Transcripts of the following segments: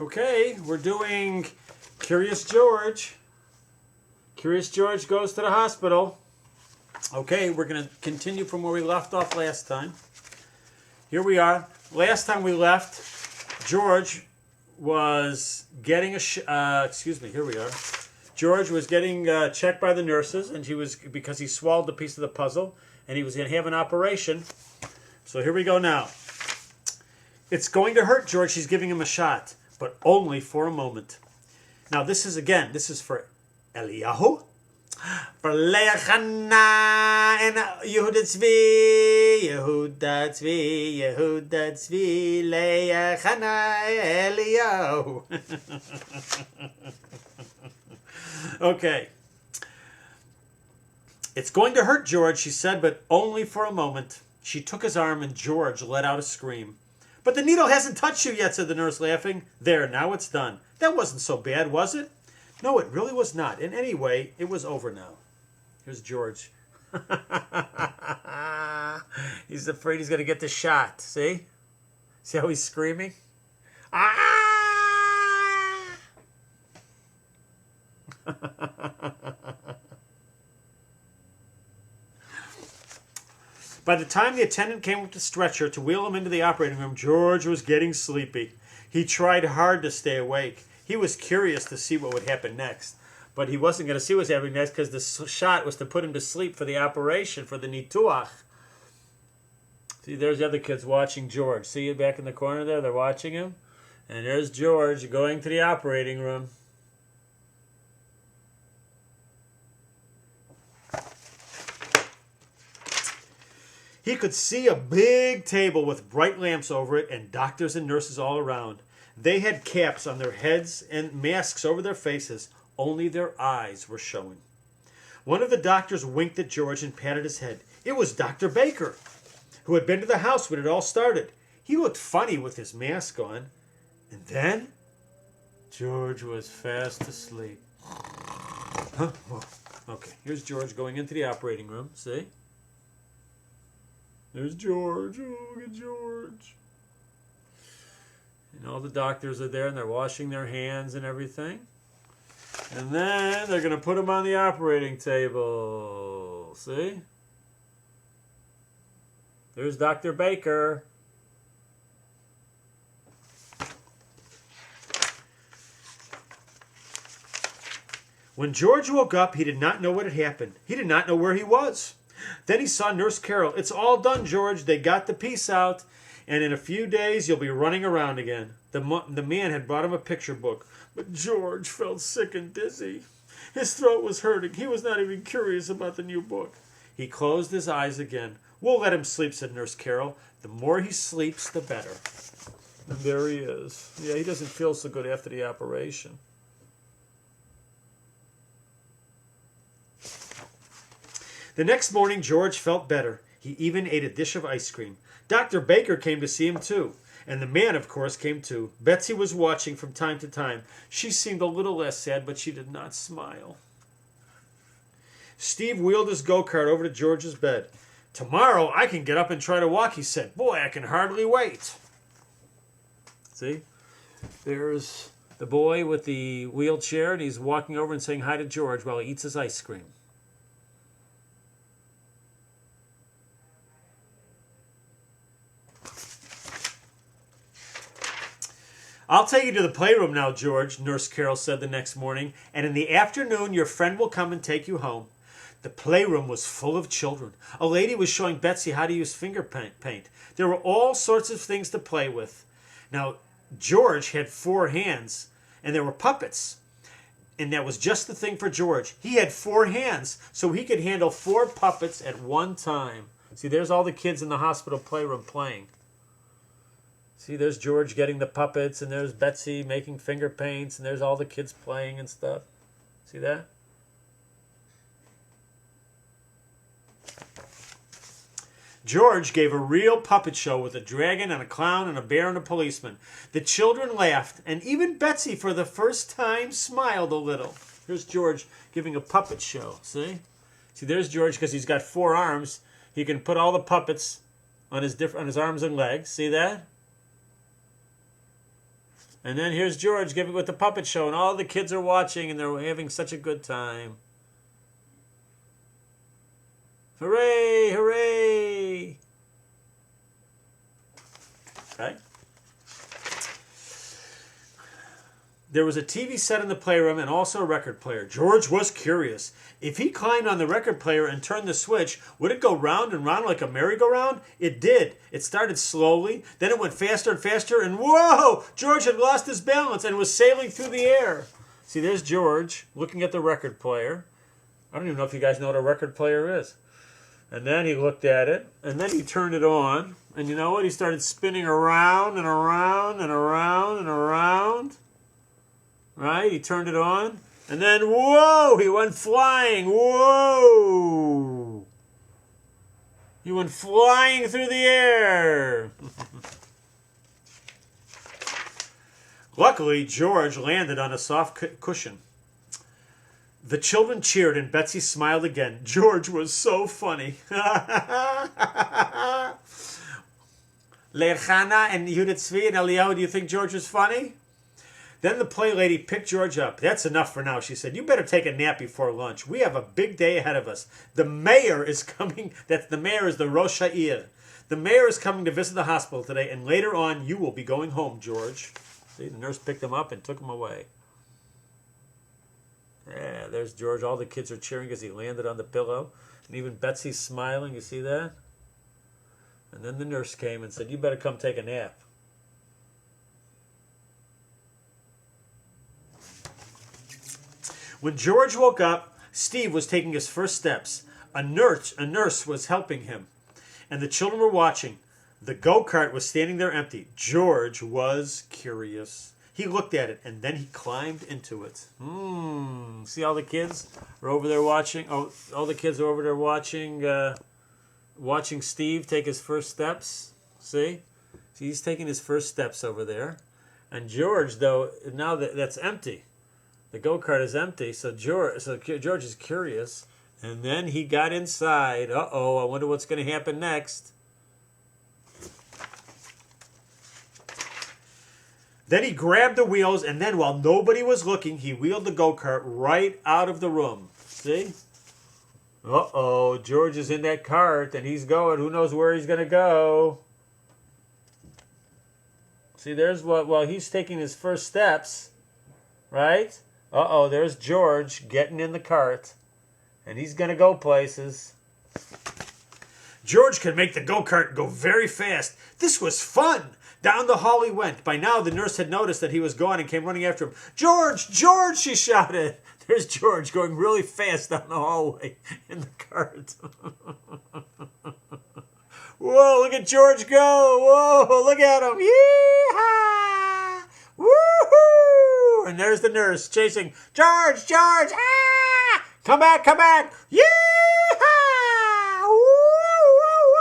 Okay, we're doing Curious George. Curious George goes to the hospital. Okay, we're going to continue from where we left off last time. Here we are. Last time we left, George was getting here we are. George was getting checked by the nurses, and because he swallowed a piece of the puzzle, and he was going to have an operation. So here we go now. It's going to hurt George. She's giving him a shot, but only for a moment. Now this is for eliyahu. For Leachana and Yehuda Tzvi, Yehuda Tzvi, Yehuda Tzvi, Leachana eliyahu. Okay. It's going to hurt George, she said, but only for a moment. She took his arm and George let out a scream. But the needle hasn't touched you yet, said the nurse, laughing. There, now it's done. That wasn't so bad, was it? No, it really was not. And anyway, it was over now. Here's George. He's afraid he's going to get the shot. See? See how he's screaming? Ah! By the time the attendant came with the stretcher to wheel him into the operating room, George was getting sleepy. He tried hard to stay awake. He was curious to see what would happen next. But he wasn't going to see what was happening next because the shot was to put him to sleep for the operation, for the nituach. See, there's the other kids watching George. See it back in the corner there? They're watching him. And there's George going to the operating room. He could see a big table with bright lamps over it and doctors and nurses all around. They had caps on their heads and masks over their faces. Only their eyes were showing. One of the doctors winked at George and patted his head. It was Dr. Baker, who had been to the house when it all started. He looked funny with his mask on. And then George was fast asleep. Huh? Oh, okay, here's George going into the operating room. See? There's George. Oh, look at George. And all the doctors are there, and they're washing their hands and everything. And then they're going to put him on the operating table. See? There's Dr. Baker. When George woke up, he did not know what had happened. He did not know where he was. Then he saw Nurse Carol. It's all done, George. They got the piece out. And in a few days, you'll be running around again. The man had brought him a picture book. But George felt sick and dizzy. His throat was hurting. He was not even curious about the new book. He closed his eyes again. We'll let him sleep, said Nurse Carol. The more he sleeps, the better. And there he is. Yeah, he doesn't feel so good after the operation. The next morning, George felt better. He even ate a dish of ice cream. Dr. Baker came to see him, too. And the man, of course, came, too. Betsy was watching from time to time. She seemed a little less sad, but she did not smile. Steve wheeled his go-kart over to George's bed. Tomorrow, I can get up and try to walk, he said. Boy, I can hardly wait. See? There's the boy with the wheelchair, and he's walking over and saying hi to George while he eats his ice cream. I'll take you to the playroom now, George, Nurse Carol said the next morning, and in the afternoon your friend will come and take you home. The playroom was full of children. A lady was showing Betsy how to use finger paint. There were all sorts of things to play with. Now, George had 4 hands, and there were puppets. And that was just the thing for George. He had 4 hands, so he could handle 4 puppets at one time. See, there's all the kids in the hospital playroom playing. See, there's George getting the puppets, and there's Betsy making finger paints, and there's all the kids playing and stuff. See that? George gave a real puppet show with a dragon and a clown and a bear and a policeman. The children laughed, and even Betsy, for the first time, smiled a little. Here's George giving a puppet show, see? See, there's George, because he's got 4 arms. He can put all the puppets on his arms and legs. See that? And then here's George giving with the puppet show, and all the kids are watching, and they're having such a good time. Hooray! Hooray! Okay. There was a TV set in the playroom and also a record player. George was curious. If he climbed on the record player and turned the switch, would it go round and round like a merry-go-round? It did. It started slowly, then it went faster and faster, and whoa! George had lost his balance and was sailing through the air. See, there's George looking at the record player. I don't even know if you guys know what a record player is. And then he looked at it, and then he turned it on, and you know what? He started spinning around and around and around and around. Right? He turned it on. And then, whoa! He went flying. Whoa! He went flying through the air. Luckily, George landed on a soft cushion. The children cheered and Betsy smiled again. George was so funny. Le'chana and george2 and eliyahu, do you think George was funny? Then the play lady picked George up. That's enough for now, she said. You better take a nap before lunch. We have a big day ahead of us. The mayor is coming. The mayor is the Rosh Ha'ir. The mayor is coming to visit the hospital today, and later on you will be going home, George. See, the nurse picked him up and took him away. Yeah, there's George. All the kids are cheering as he landed on the pillow. And even Betsy's smiling. You see that? And then the nurse came and said, you better come take a nap. When George woke up, Steve was taking his first steps. A nurse was helping him. And the children were watching. The go-kart was standing there empty. George was curious. He looked at it, and then he climbed into it. See all the kids are over there watching? Oh, all the kids are over there watching watching Steve take his first steps. See? He's taking his first steps over there. And George, though, now that's empty. The go-kart is empty, so George is curious. And then he got inside. Uh-oh, I wonder what's going to happen next. Then he grabbed the wheels, and then while nobody was looking, he wheeled the go-kart right out of the room. See? Uh-oh, George is in that cart, and he's going. Who knows where he's going to go? See, there's while he's taking his first steps, right? Uh-oh, there's George getting in the cart, and he's going to go places. George could make the go-kart go very fast. This was fun. Down the hall he went. By now, the nurse had noticed that he was gone and came running after him. George! George! She shouted. There's George going really fast down the hallway in the cart. Whoa, look at George go. Whoa, look at him. Yee-haw! Woo-hoo! And there's the nurse chasing. George! George! Ah! Come back! Come back! Yee-haw! Woo! Woo!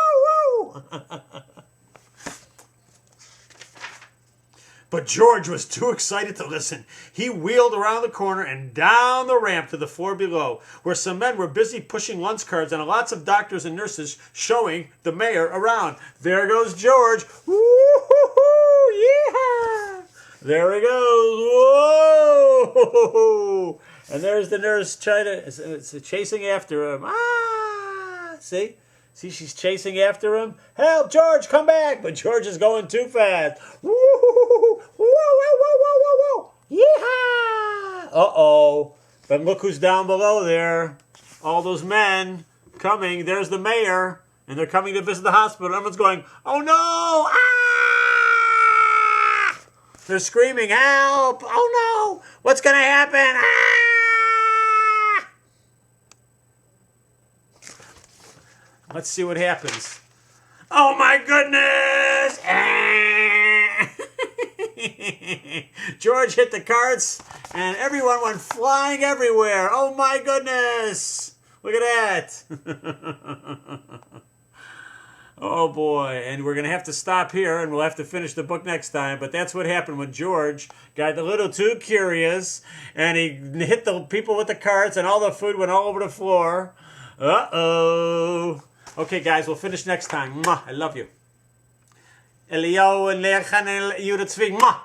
Woo! Woo! But George was too excited to listen. He wheeled around the corner and down the ramp to the floor below, where some men were busy pushing lunch carts and lots of doctors and nurses showing the mayor around. There goes George. Woo-hoo-hoo! Yee-haw! There he goes. Whoa! And there's the nurse chasing after him. Ah! See? See, she's chasing after him. Help, George, come back. But George is going too fast. Woo! Whoa, whoa, whoa, whoa, whoa, whoa. Yeehaw! Uh-oh. But look who's down below there. All those men coming. There's the mayor. And they're coming to visit the hospital. Everyone's going, oh, no. Ah! They're screaming, help. Oh, no. What's going to happen? Ah! Let's see what happens. Oh my goodness! George hit the carts and everyone went flying everywhere. Oh my goodness! Look at that. Oh boy, and we're going to have to stop here and we'll have to finish the book next time. But that's what happened when George got a little too curious and he hit the people with the carts and all the food went all over the floor. Uh-oh. Okay, guys, we'll finish next time. Mwah, I love you. Eliyahu and george2. Mwah.